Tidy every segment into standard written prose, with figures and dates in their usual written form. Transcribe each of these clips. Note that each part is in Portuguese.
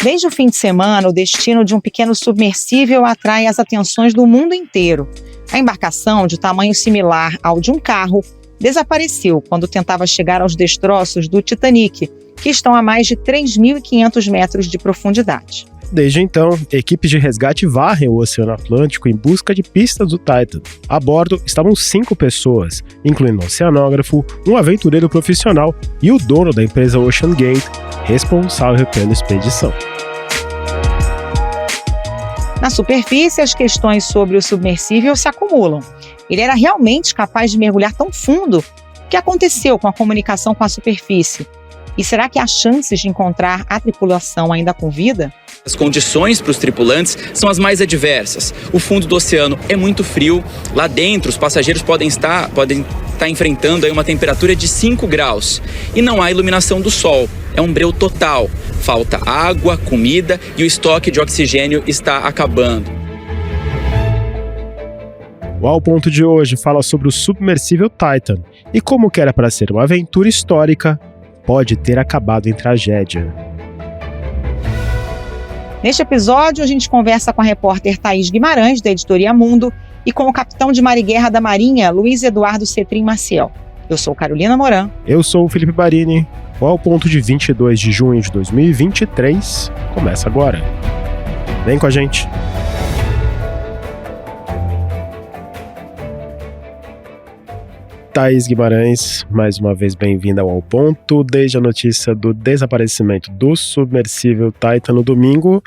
Desde o fim de semana, o destino de um pequeno submersível atrai as atenções do mundo inteiro. A embarcação, de tamanho similar ao de um carro, desapareceu quando tentava chegar aos destroços do Titanic, que estão a mais de 3.500 metros de profundidade. Desde então, equipes de resgate varrem o Oceano Atlântico em busca de pistas do Titan. A bordo estavam 5 pessoas, incluindo um oceanógrafo, um aventureiro profissional e o dono da empresa OceanGate, responsável pela expedição. Na superfície, as questões sobre o submersível se acumulam. Ele era realmente capaz de mergulhar tão fundo? O que aconteceu com a comunicação com a superfície? E será que há chances de encontrar a tripulação ainda com vida? As condições para os tripulantes são as mais adversas. O fundo do oceano é muito frio. Lá dentro, os passageiros podem estar enfrentando aí uma temperatura de 5 graus. E não há iluminação do sol. É um breu total. Falta água, comida e o estoque de oxigênio está acabando. O Ao Ponto de hoje fala sobre o submersível Titan e como que era para ser uma aventura histórica, pode ter acabado em tragédia. Neste episódio, a gente conversa com a repórter Thaís Guimarães, da Editoria Mundo, e com o capitão de Mar-e-Guerra da Marinha, Luiz Eduardo Cetrim Maciel. Eu sou Carolina Moran. Eu sou o Felipe Barini. O Ao Ponto de 22 de junho de 2023 começa agora. Vem com a gente. Thaís Guimarães, mais uma vez bem-vinda ao Ponto. Desde a notícia do desaparecimento do submersível Titan no domingo,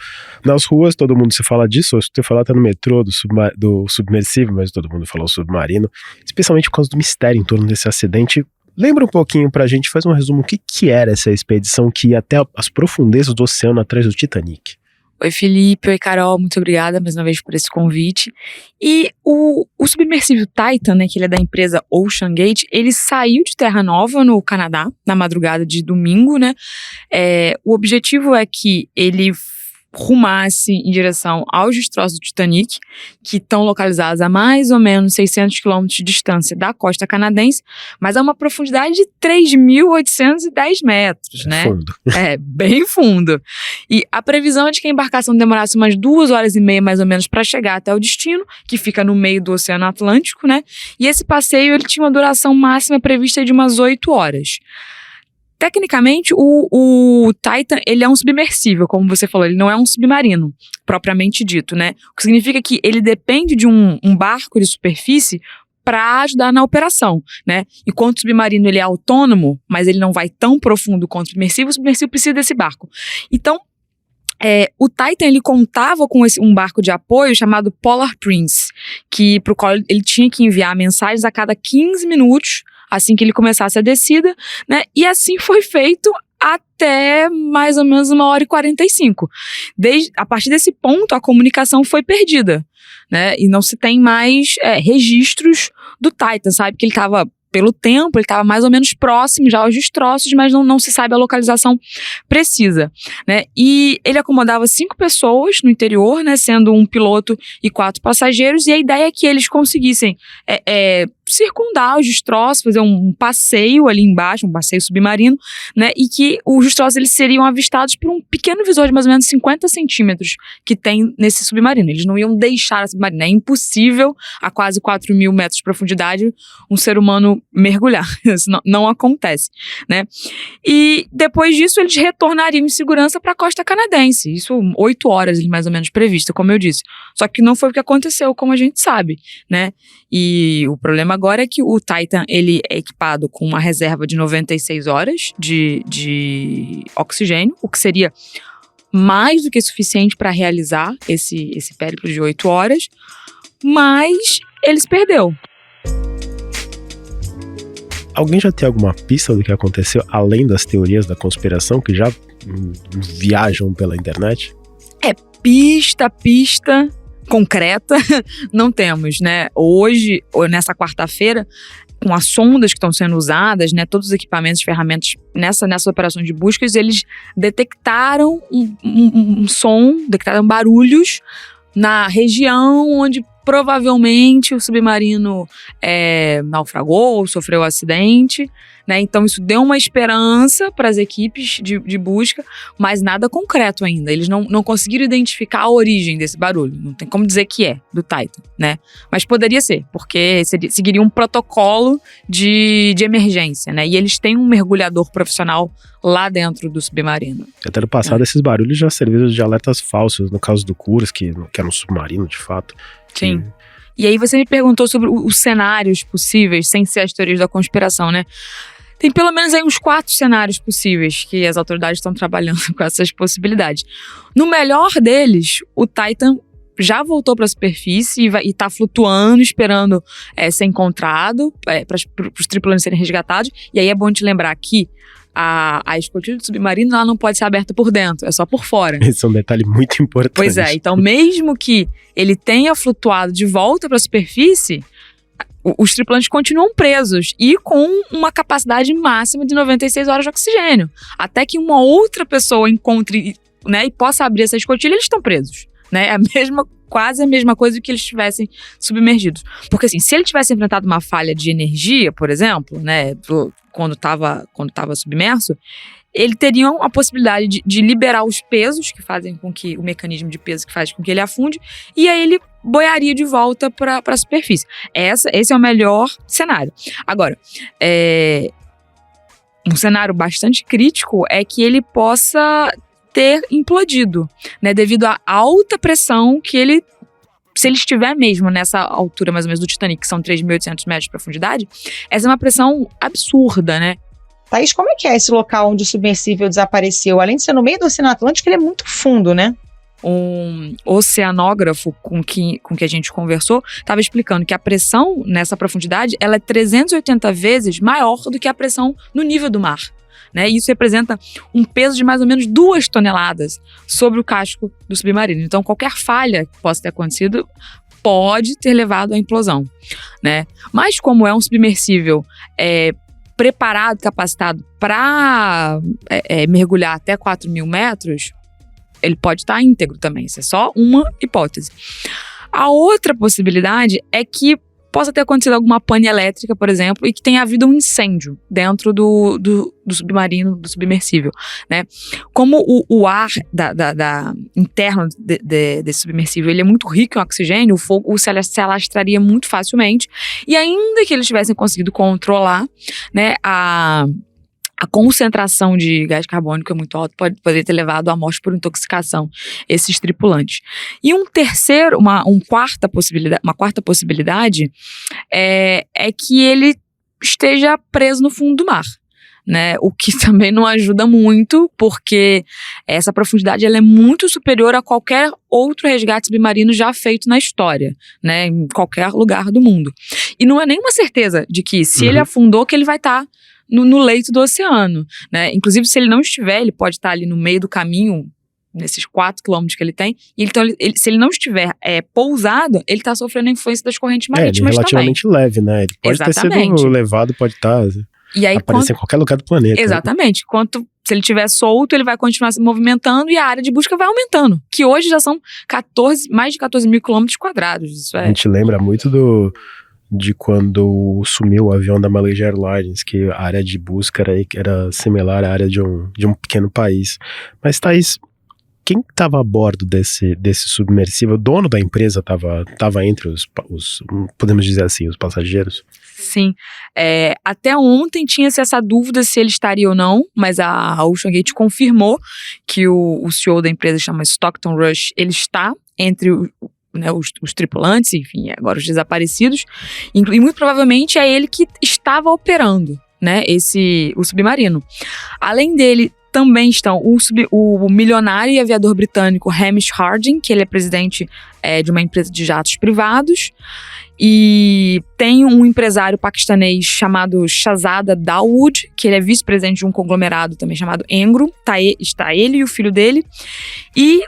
nas ruas todo mundo se fala disso. Eu escutei falar até no metrô do submersível, mas todo mundo falou submarino, especialmente por causa do mistério em torno desse acidente. Lembra um pouquinho pra gente, faz um resumo, o que era essa expedição que ia até as profundezas do oceano atrás do Titanic? Oi Felipe, oi Carol, muito obrigada mais uma vez por esse convite. E o submersível Titan, né, que ele é da empresa OceanGate, ele saiu de Terra Nova, no Canadá, na madrugada de domingo, né? O objetivo é que ele rumasse em direção aos destroços do Titanic, que estão localizados a mais ou menos 600 quilômetros de distância da costa canadense, mas a uma profundidade de 3.810 metros, né? Fundo. É, bem fundo. E a previsão é de que a embarcação demorasse umas 2 horas e meia, mais ou menos, para chegar até o destino, que fica no meio do Oceano Atlântico, né? E esse passeio, ele tinha uma duração máxima prevista de umas 8 horas. Tecnicamente, o Titan, ele é um submersível, como você falou, ele não é um submarino, propriamente dito, né? O que significa que ele depende de um barco de superfície para ajudar na operação, né? Enquanto o submarino ele é autônomo, mas ele não vai tão profundo quanto o submersível precisa desse barco. Então, o Titan ele contava com um barco de apoio chamado Polar Prince, para o qual ele tinha que enviar mensagens a cada 15 minutos, assim que ele começasse a descida, né? E assim foi feito até mais ou menos 1h45. A partir desse ponto, a comunicação foi perdida, né? E não se tem mais registros do Titan, sabe? Que ele estava, pelo tempo, ele estava mais ou menos próximo já aos destroços, mas não se sabe a localização precisa, né? E ele acomodava 5 pessoas no interior, né? Sendo um piloto e 4 passageiros, e a ideia é que eles conseguissem circundar os destroços, fazer um passeio ali embaixo, um passeio submarino, né, e que os destroços eles seriam avistados por um pequeno visor de mais ou menos 50 centímetros que tem nesse submarino. Eles não iam deixar a submarino. É impossível, a quase 4.000 metros de profundidade, um ser humano mergulhar. Isso não acontece, né? E depois disso, eles retornariam em segurança para a costa canadense. Isso 8 horas, mais ou menos, prevista, como eu disse. Só que não foi o que aconteceu, como a gente sabe, né? E o problema agora é que o Titan ele é equipado com uma reserva de 96 horas de oxigênio, o que seria mais do que suficiente para realizar esse périplo de 8 horas, mas ele se perdeu. Alguém já tem alguma pista do que aconteceu, além das teorias da conspiração que já viajam pela internet? Pista concreta, não temos, né? Hoje, ou nessa quarta-feira, com as sondas que estão sendo usadas, né? Todos os equipamentos, ferramentas nessa operação de buscas, eles detectaram um som, detectaram barulhos na região onde provavelmente o submarino naufragou ou sofreu um acidente, né? Então isso deu uma esperança para as equipes de busca, mas nada concreto ainda. Eles não conseguiram identificar a origem desse barulho. Não tem como dizer que é do Titan, né? Mas poderia ser, porque seguiria um protocolo de emergência, né? E eles têm um mergulhador profissional lá dentro do submarino. Até no passado, esses barulhos já serviram de alertas falsos, no caso do Kursk, que era um submarino, de fato. Sim. E aí você me perguntou sobre os cenários possíveis, sem ser as teorias da conspiração, né? Tem pelo menos aí uns 4 cenários possíveis que as autoridades estão trabalhando com essas possibilidades. No melhor deles, o Titan já voltou para a superfície e está flutuando, esperando ser encontrado, para os tripulantes serem resgatados. E aí é bom te lembrar que a escotilha do submarino ela não pode ser aberta por dentro, é só por fora. Esse é um detalhe muito importante. Pois é, então mesmo que ele tenha flutuado de volta para a superfície, os tripulantes continuam presos e com uma capacidade máxima de 96 horas de oxigênio. Até que uma outra pessoa encontre, né, e possa abrir essa escotilha, eles estão presos. Né? É quase a mesma coisa que eles estivessem submergidos. Porque assim, se ele tivesse enfrentado uma falha de energia, por exemplo, né, quando estava submerso, ele teria a possibilidade de liberar os pesos que fazem com que, o mecanismo de peso que faz com que ele afunde, e aí ele boiaria de volta para a superfície. Esse é o melhor cenário. Agora, um cenário bastante crítico é que ele possa ter implodido, né, devido à alta pressão que ele, se ele estiver mesmo nessa altura mais ou menos do Titanic, que são 3.800 metros de profundidade, essa é uma pressão absurda, né? Thaís, como é que é esse local onde o submersível desapareceu? Além de ser no meio do Oceano Atlântico, ele é muito fundo, né? Um oceanógrafo com que a gente conversou estava explicando que a pressão nessa profundidade ela é 380 vezes maior do que a pressão no nível do mar. Né? E isso representa um peso de mais ou menos 2 toneladas sobre o casco do submarino. Então, qualquer falha que possa ter acontecido pode ter levado à implosão. Né? Mas como é um submersível preparado, capacitado para mergulhar até 4.000 metros, ele pode estar íntegro também. Isso é só uma hipótese. A outra possibilidade é que possa ter acontecido alguma pane elétrica, por exemplo, e que tenha havido um incêndio dentro do submarino, do submersível, né? Como o ar interno desse submersível ele é muito rico em oxigênio, o fogo se alastraria muito facilmente, e ainda que eles tivessem conseguido controlar, né, a concentração de gás carbônico é muito alta, pode poder ter levado à morte por intoxicação esses tripulantes. E uma quarta possibilidade é que ele esteja preso no fundo do mar. Né, o que também não ajuda muito, porque essa profundidade ela é muito superior a qualquer outro resgate submarino já feito na história, né, em qualquer lugar do mundo. E não é nenhuma certeza de que se ele afundou, que ele vai estar no leito do oceano, né? Inclusive, se ele não estiver, ele pode estar ali no meio do caminho, nesses 4 quilômetros que ele tem, e então, se ele não estiver pousado, ele está sofrendo a influência das correntes marítimas ele é relativamente também. leve, né? Ele pode ter sido levado, pode estar aparecer em qualquer lugar do planeta. Exatamente. Se ele estiver solto, ele vai continuar se movimentando e a área de busca vai aumentando, que hoje já são mais de 14.000 quilômetros quadrados. Isso A gente lembra muito de quando sumiu o avião da Malaysia Airlines, que a área de busca era similar à área de um pequeno país. Mas, Thaís, quem estava a bordo desse submersível? O dono da empresa estava entre os, podemos dizer assim, os passageiros? Sim. Até ontem tinha-se essa dúvida se ele estaria ou não, mas a OceanGate confirmou que o CEO da empresa, chama Stockton Rush, ele está entre os tripulantes, enfim, agora os desaparecidos, e muito provavelmente é ele que estava operando, né, o submarino. Além dele, também estão o milionário e aviador britânico Hamish Harding, que ele é presidente de uma empresa de jatos privados, e tem um empresário paquistanês chamado Shahzada Dawood, que ele é vice-presidente de um conglomerado também chamado Engro. Está ele e o filho dele. E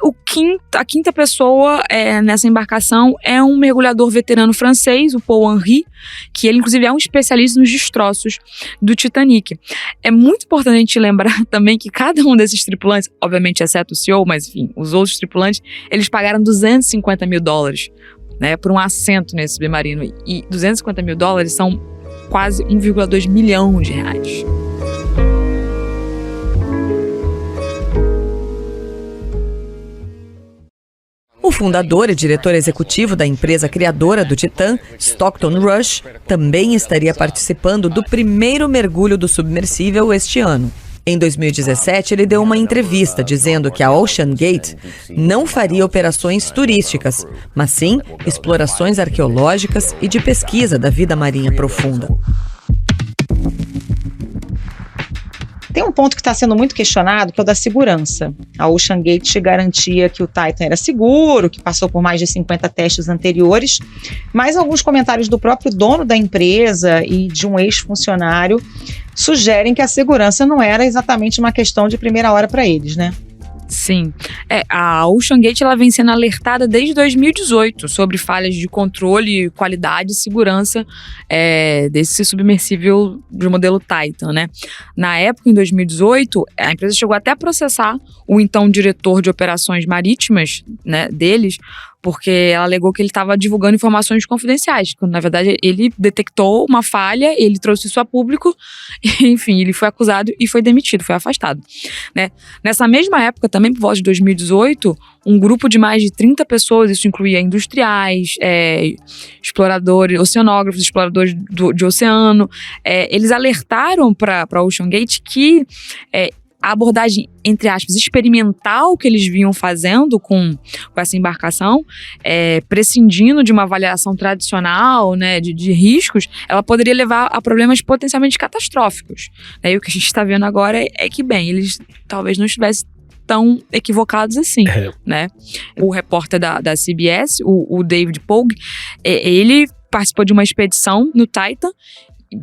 a quinta pessoa nessa embarcação é um mergulhador veterano francês, o Paul Henry, que ele inclusive é um especialista nos destroços do Titanic. É muito importante a gente lembrar também que cada um desses tripulantes, obviamente exceto o CEO, mas enfim, os outros tripulantes, eles pagaram $250 mil né, por um assento nesse submarino. E $250 mil são quase 1,2 milhão de reais. O fundador e diretor executivo da empresa criadora do Titã, Stockton Rush, também estaria participando do primeiro mergulho do submersível este ano. Em 2017, ele deu uma entrevista dizendo que a OceanGate não faria operações turísticas, mas sim explorações arqueológicas e de pesquisa da vida marinha profunda. Tem um ponto que está sendo muito questionado, que é o da segurança. A OceanGate garantia que o Titan era seguro, que passou por mais de 50 testes anteriores, mas alguns comentários do próprio dono da empresa e de um ex-funcionário sugerem que a segurança não era exatamente uma questão de primeira hora para eles, né? Sim. A OceanGate ela vem sendo alertada desde 2018 sobre falhas de controle, qualidade e segurança desse submersível de modelo Titan, né? Na época, em 2018, a empresa chegou até a processar o então diretor de operações marítimas, né, deles, porque ela alegou que ele estava divulgando informações confidenciais, quando na verdade ele detectou uma falha, ele trouxe isso a público, e, enfim, ele foi acusado e foi demitido, foi afastado, né? Nessa mesma época, também por volta de 2018, um grupo de mais de 30 pessoas, isso incluía industriais, exploradores, oceanógrafos, exploradores de oceano, eles alertaram para a OceanGate que a abordagem, entre aspas, experimental que eles vinham fazendo com essa embarcação, prescindindo de uma avaliação tradicional, né, de riscos, ela poderia levar a problemas potencialmente catastróficos. E o que a gente está vendo agora é que, bem, eles talvez não estivessem tão equivocados assim, né? O repórter da CBS, o David Pogue, ele participou de uma expedição no Titan.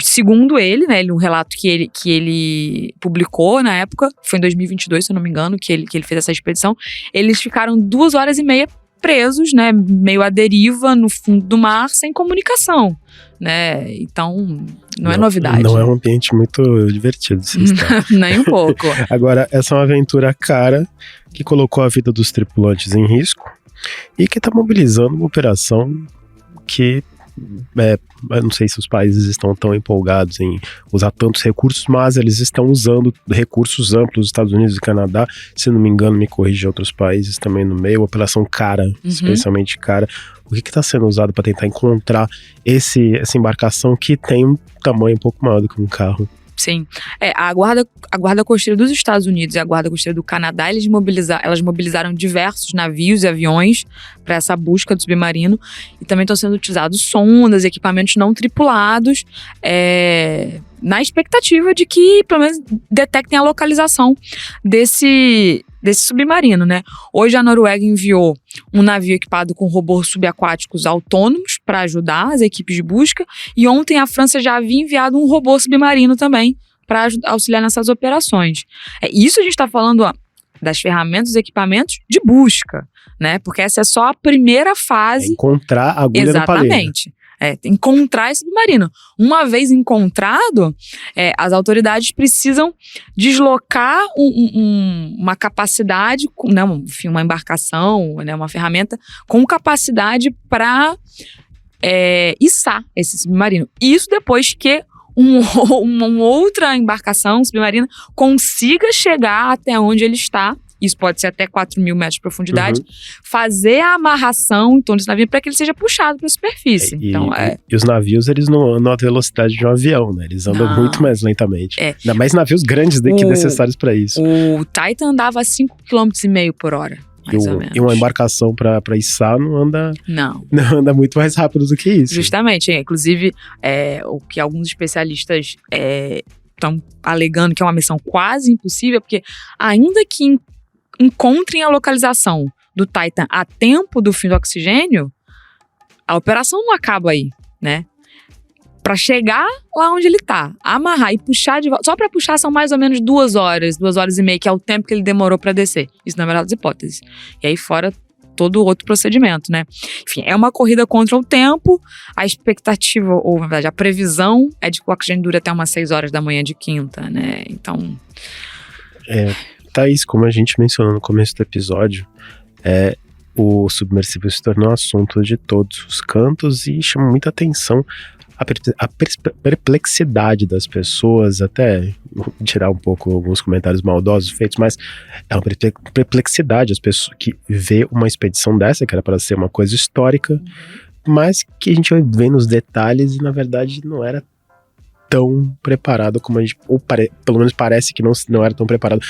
Segundo ele, né, um relato que ele publicou na época, foi em 2022, se eu não me engano, que ele fez essa expedição, eles ficaram 2h30 presos, né, meio à deriva no fundo do mar, sem comunicação, né, então não é novidade. Não é um ambiente muito divertido de se estar. Nem um pouco. Agora, essa é uma aventura cara que colocou a vida dos tripulantes em risco e que está mobilizando uma operação que eu não sei se os países estão tão empolgados em usar tantos recursos, mas eles estão usando recursos amplos, Estados Unidos e Canadá, se não me engano, me corrija, outros países também no meio, operação cara, especialmente cara. O que está sendo usado para tentar encontrar essa embarcação que tem um tamanho um pouco maior do que um carro? Sim. A Guarda Costeira dos Estados Unidos e a Guarda Costeira do Canadá, elas mobilizaram diversos navios e aviões para essa busca do submarino, e também estão sendo utilizados sondas, equipamentos não tripulados, na expectativa de que, pelo menos, detectem a localização desse submarino, né? Hoje a Noruega enviou um navio equipado com robôs subaquáticos autônomos para ajudar as equipes de busca, e ontem a França já havia enviado um robô submarino também para auxiliar nessas operações. Isso a gente está falando das ferramentas e equipamentos de busca, né? Porque essa é só a primeira fase. Encontrar a agulha no palheiro. Exatamente. Encontrar esse submarino. Uma vez encontrado, as autoridades precisam deslocar uma capacidade, né, enfim, uma embarcação, né, uma ferramenta com capacidade para içar esse submarino. Isso depois que uma outra embarcação submarina consiga chegar até onde ele está. Isso pode ser até 4.000 metros de profundidade, fazer a amarração em torno desse navio para que ele seja puxado para a superfície. E os navios, eles não andam à velocidade de um avião, né? Eles andam muito mais lentamente. Ainda mais navios grandes que necessários para isso. O Titan andava a 5,5 km por hora, mais ou menos. E uma embarcação para içar não anda muito mais rápido do que isso. Justamente. Inclusive, o que alguns especialistas estão alegando que é uma missão quase impossível, porque ainda que encontrem a localização do Titan a tempo do fim do oxigênio, a operação não acaba aí, né? Para chegar lá onde ele tá, amarrar e puxar de volta, só para puxar são mais ou menos 2h30, que é o tempo que ele demorou para descer. Isso na melhor das hipóteses. E aí fora todo o outro procedimento, né? Enfim, é uma corrida contra o tempo. A expectativa, ou na verdade a previsão, é de que o oxigênio dure até umas 6 horas da manhã de quinta, né? Então... Thaís, como a gente mencionou no começo do episódio, o submersível se tornou assunto de todos os cantos e chama muita atenção a perplexidade das pessoas, até tirar um pouco alguns comentários maldosos feitos, mas é uma perplexidade as pessoas que vê uma expedição dessa, que era para ser uma coisa histórica, mas que a gente vê nos detalhes e na verdade não era tão preparado como a gente, ou pelo menos parece que não era tão preparado.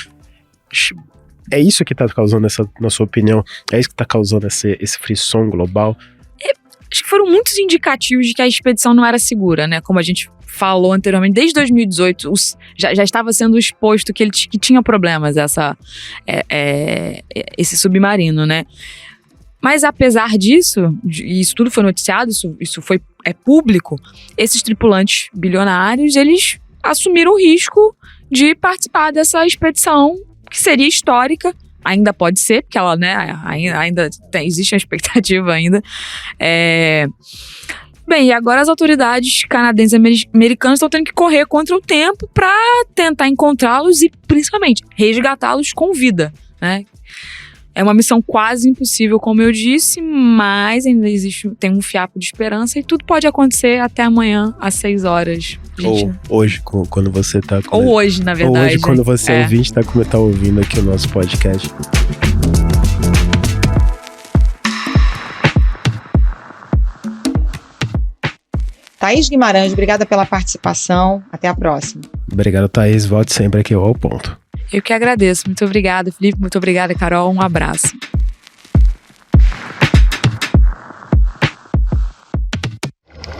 É isso que está causando na sua opinião, é isso que está causando esse frisson global? Acho que foram muitos indicativos de que a expedição não era segura, né? Como a gente falou anteriormente, desde 2018 já estava sendo exposto que tinha problemas esse submarino, né? Mas apesar disso, e isso tudo foi noticiado, isso é público, esses tripulantes bilionários, eles assumiram o risco de participar dessa expedição, que seria histórica. Ainda pode ser, porque ela, né, ainda existe a expectativa ainda. Bem, e agora as autoridades canadenses e americanas estão tendo que correr contra o tempo para tentar encontrá-los e, principalmente, resgatá-los com vida, né? É uma missão quase impossível, como eu disse, mas ainda tem um fiapo de esperança e tudo pode acontecer até amanhã, às 6 horas. Ou hoje, quando você tá... Ou hoje, na verdade. Ou hoje, quando você ouvinte tá ouvindo aqui o nosso podcast. Thaís Guimarães, obrigada pela participação. Até a próxima. Obrigado, Thaís. Volte sempre aqui ao ponto. Eu que agradeço. Muito obrigada, Felipe. Muito obrigada, Carol. Um abraço.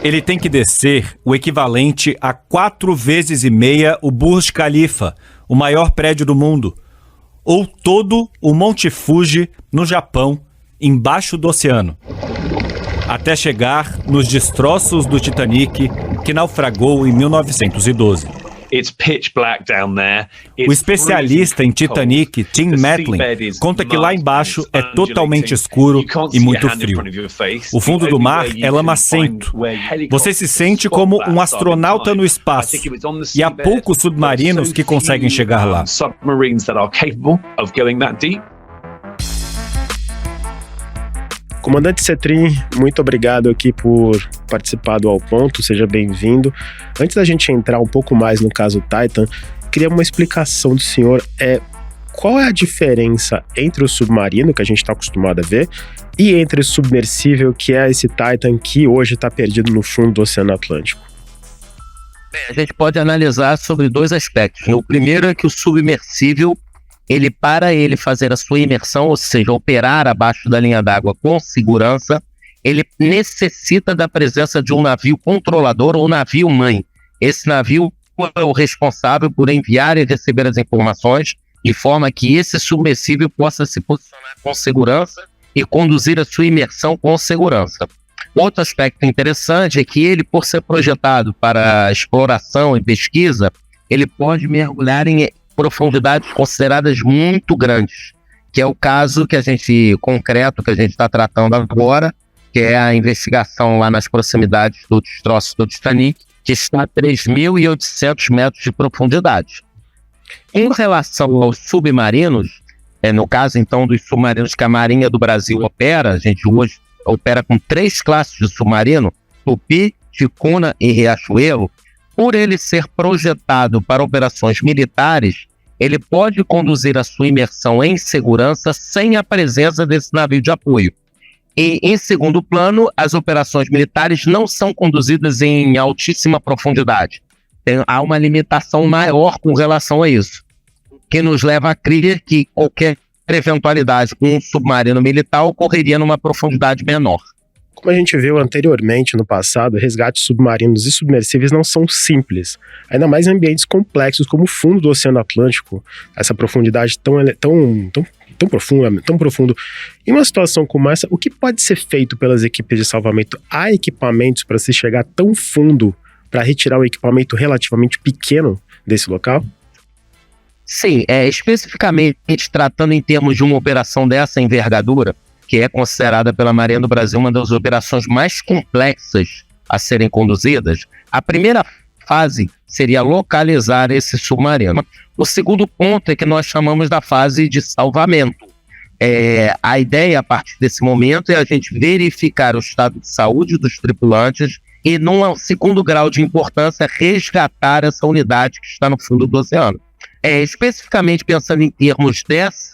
Ele tem que descer o equivalente a 4,5 vezes o Burj Khalifa, o maior prédio do mundo, ou todo o Monte Fuji, no Japão, embaixo do oceano, até chegar nos destroços do Titanic, que naufragou em 1912. O especialista em Titanic, Tim Matlin, conta que lá embaixo é totalmente escuro e muito frio. O fundo do mar é lamacento. Você se sente como um astronauta no espaço. E há poucos submarinos que conseguem chegar lá. Comandante Cetrin, muito obrigado aqui por participar do Ao Ponto, seja bem-vindo. Antes da gente entrar um pouco mais no caso Titan, queria uma explicação do senhor. Qual é a diferença entre o submarino, que a gente está acostumado a ver, e entre o submersível, que é esse Titan que hoje está perdido no fundo do Oceano Atlântico? Bem, a gente pode analisar sobre 2 aspectos. O primeiro é que o submersível, para ele fazer a sua imersão, ou seja, operar abaixo da linha d'água com segurança, ele necessita da presença de um navio controlador ou navio-mãe. Esse navio é o responsável por enviar e receber as informações, de forma que esse submersível possa se posicionar com segurança e conduzir a sua imersão com segurança. Outro aspecto interessante é que ele, por ser projetado para exploração e pesquisa, ele pode mergulhar em profundidades consideradas muito grandes, que é o caso concreto que a gente está tratando agora, que é a investigação lá nas proximidades do destroço do Titanic, que está a 3.800 metros de profundidade. Em relação aos submarinos, no caso então dos submarinos que a Marinha do Brasil opera, a gente hoje opera com 3 classes de submarino, Tupi, Ticuna e Riachuelo. Por ele ser projetado para operações militares, ele pode conduzir a sua imersão em segurança sem a presença desse navio de apoio. E, em segundo plano, as operações militares não são conduzidas em altíssima profundidade. Há uma limitação maior com relação a isso, que nos leva a crer que qualquer eventualidade com um submarino militar ocorreria numa profundidade menor. Como a gente viu anteriormente no passado, resgates submarinos e submersíveis não são simples, ainda mais em ambientes complexos como o fundo do Oceano Atlântico, essa profundidade tão profundo. Em uma situação como essa, o que pode ser feito pelas equipes de salvamento? Há equipamentos para se chegar tão fundo para retirar um equipamento relativamente pequeno desse local? Sim, especificamente tratando em termos de uma operação dessa envergadura, que é considerada pela Marinha do Brasil uma das operações mais complexas a serem conduzidas, a primeira fase seria localizar esse submarino. O segundo ponto é que nós chamamos da fase de salvamento. A ideia, a partir desse momento, é a gente verificar o estado de saúde dos tripulantes e, num segundo grau de importância, resgatar essa unidade que está no fundo do oceano. Especificamente pensando em termos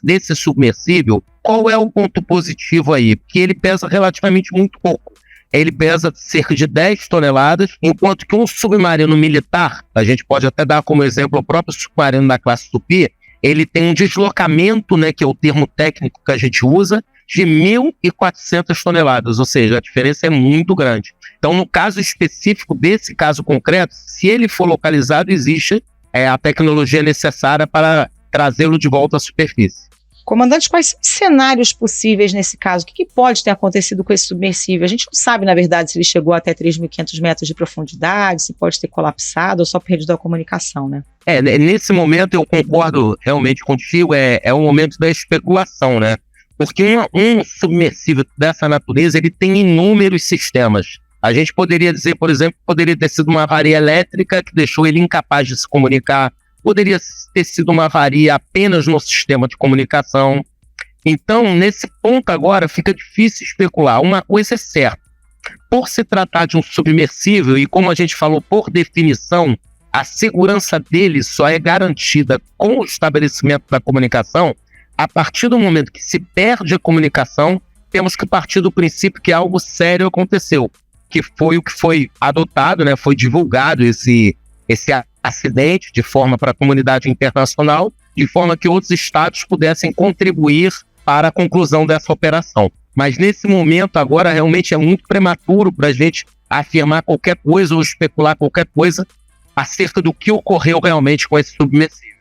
desse submersível, qual é o ponto positivo aí? Porque ele pesa relativamente muito pouco. Ele pesa cerca de 10 toneladas, enquanto que um submarino militar, a gente pode até dar como exemplo o próprio submarino da classe Tupi, ele tem um deslocamento, né, que é o termo técnico que a gente usa, de 1.400 toneladas, ou seja, a diferença é muito grande. Então, no caso específico desse caso concreto, se ele for localizado, existe a tecnologia necessária para trazê-lo de volta à superfície. Comandante, quais são os cenários possíveis nesse caso? O que pode ter acontecido com esse submersível? A gente não sabe, na verdade, se ele chegou até 3.500 metros de profundidade, se pode ter colapsado ou só perdido a comunicação, né? Nesse momento eu concordo realmente contigo, é um momento da especulação, né? Porque um submersível dessa natureza, ele tem inúmeros sistemas. A gente poderia dizer, por exemplo, que poderia ter sido uma avaria elétrica que deixou ele incapaz de se comunicar, poderia ter sido uma avaria apenas no sistema de comunicação. Então, nesse ponto agora, fica difícil especular. Uma coisa é certa, por se tratar de um submersível, e como a gente falou, por definição, a segurança dele só é garantida com o estabelecimento da comunicação. A partir do momento que se perde a comunicação, temos que partir do princípio que algo sério aconteceu, que foi o que foi adotado, né? Foi divulgado esse acidente de forma para a comunidade internacional, de forma que outros estados pudessem contribuir para a conclusão dessa operação. Mas nesse momento agora realmente é muito prematuro para a gente afirmar qualquer coisa ou especular qualquer coisa acerca do que ocorreu realmente com esse submersível.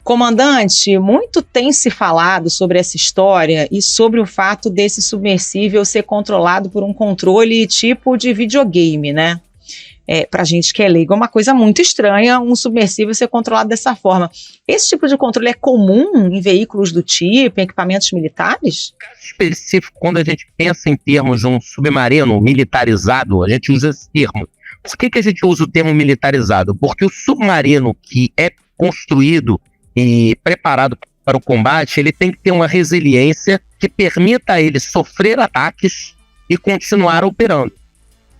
Comandante, muito tem se falado sobre essa história e sobre o fato desse submersível ser controlado por um controle tipo de videogame, né? Pra gente que é leigo, é uma coisa muito estranha um submersível ser controlado dessa forma. Esse tipo de controle é comum em veículos do tipo, em equipamentos militares? No caso específico, quando a gente pensa em termos de um submarino militarizado, a gente usa esse termo. Por que a gente usa o termo militarizado? Porque o submarino que é construído e preparado para o combate, ele tem que ter uma resiliência que permita a ele sofrer ataques e continuar operando.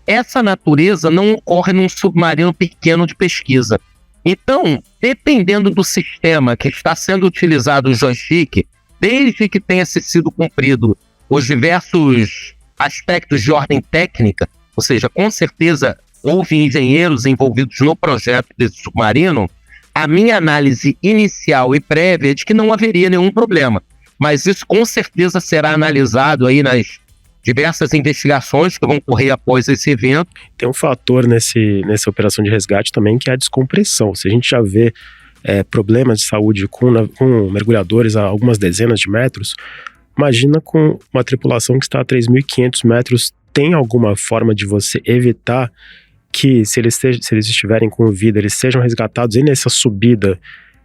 Essa natureza não ocorre num submarino pequeno de pesquisa. Então, dependendo do sistema que está sendo utilizado o joystick, desde que tenha sido cumprido os diversos aspectos de ordem técnica, ou seja, com certeza houve engenheiros envolvidos no projeto desse submarino, a minha análise inicial e prévia é de que não haveria nenhum problema. Mas isso com certeza será analisado aí nas diversas investigações que vão ocorrer após esse evento. Tem um fator nessa operação de resgate também, que é a descompressão. Se a gente já vê problemas de saúde com mergulhadores a algumas dezenas de metros, imagina com uma tripulação que está a 3.500 metros, tem alguma forma de você evitar que, se eles estiverem com vida, eles sejam resgatados e nessa subida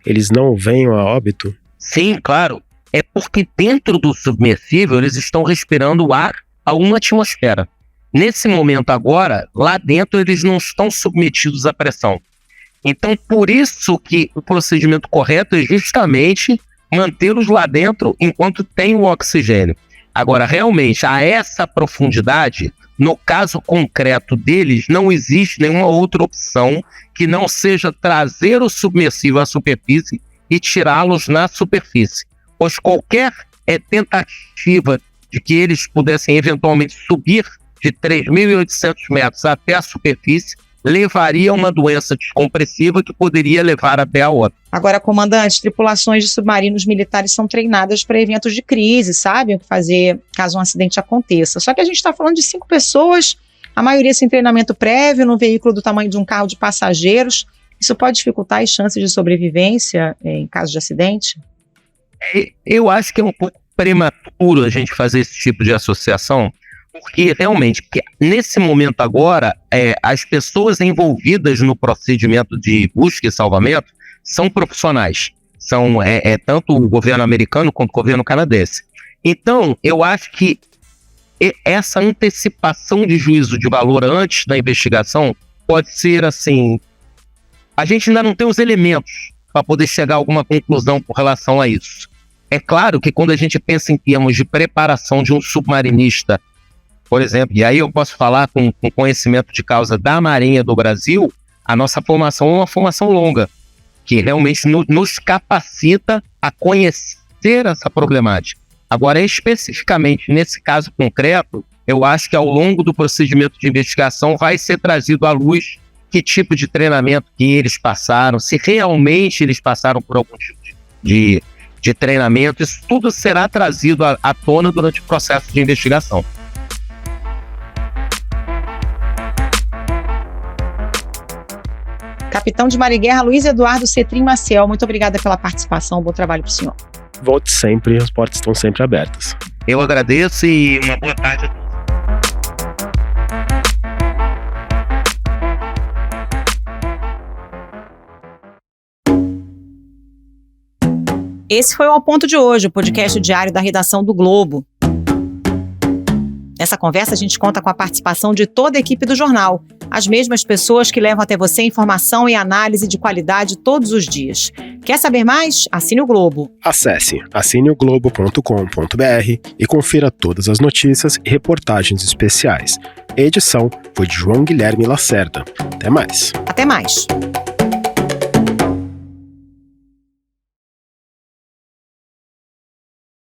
eles não venham a óbito? Sim, claro. É porque dentro do submersível eles estão respirando ar a uma atmosfera. Nesse momento agora, lá dentro eles não estão submetidos à pressão. Então, por isso que o procedimento correto é justamente mantê-los lá dentro enquanto tem o oxigênio. Agora, realmente, a essa profundidade, no caso concreto deles, não existe nenhuma outra opção que não seja trazer o submersível à superfície e tirá-los na superfície. Pois qualquer tentativa de que eles pudessem eventualmente subir de 3.800 metros até a superfície levaria a uma doença descompressiva que poderia levar até a óbito. Agora, comandante, tripulações de submarinos militares são treinadas para eventos de crise, sabem o que fazer caso um acidente aconteça. Só que a gente está falando de 5 pessoas, a maioria sem treinamento prévio, num veículo do tamanho de um carro de passageiros. Isso pode dificultar as chances de sobrevivência em caso de acidente? Eu acho que é um pouco prematuro a gente fazer esse tipo de associação, porque realmente, nesse momento agora, as pessoas envolvidas no procedimento de busca e salvamento são profissionais. São tanto o governo americano quanto o governo canadense. Então, eu acho que essa antecipação de juízo de valor antes da investigação pode ser assim... A gente ainda não tem os elementos para poder chegar a alguma conclusão com relação a isso. É claro que quando a gente pensa em termos de preparação de um submarinista, por exemplo, e aí eu posso falar com conhecimento de causa da Marinha do Brasil, a nossa formação é uma formação longa, que realmente nos capacita a conhecer essa problemática. Agora, especificamente nesse caso concreto, eu acho que ao longo do procedimento de investigação vai ser trazido à luz que tipo de treinamento que eles passaram, se realmente eles passaram por algum tipo de treinamento. Isso tudo será trazido à tona durante o processo de investigação. Capitão de Mar e Guerra Luiz Eduardo Cetrim Maciel, muito obrigada pela participação, bom trabalho para o senhor. Volte sempre, as portas estão sempre abertas. Eu agradeço e uma boa tarde a todos. Esse foi o Ao Ponto de hoje, o podcast diário da redação do Globo. Nessa conversa, a gente conta com a participação de toda a equipe do jornal, as mesmas pessoas que levam até você informação e análise de qualidade todos os dias. Quer saber mais? Assine o Globo. Acesse assineoglobo.com.br e confira todas as notícias e reportagens especiais. A edição foi de João Guilherme Lacerda. Até mais. Até mais.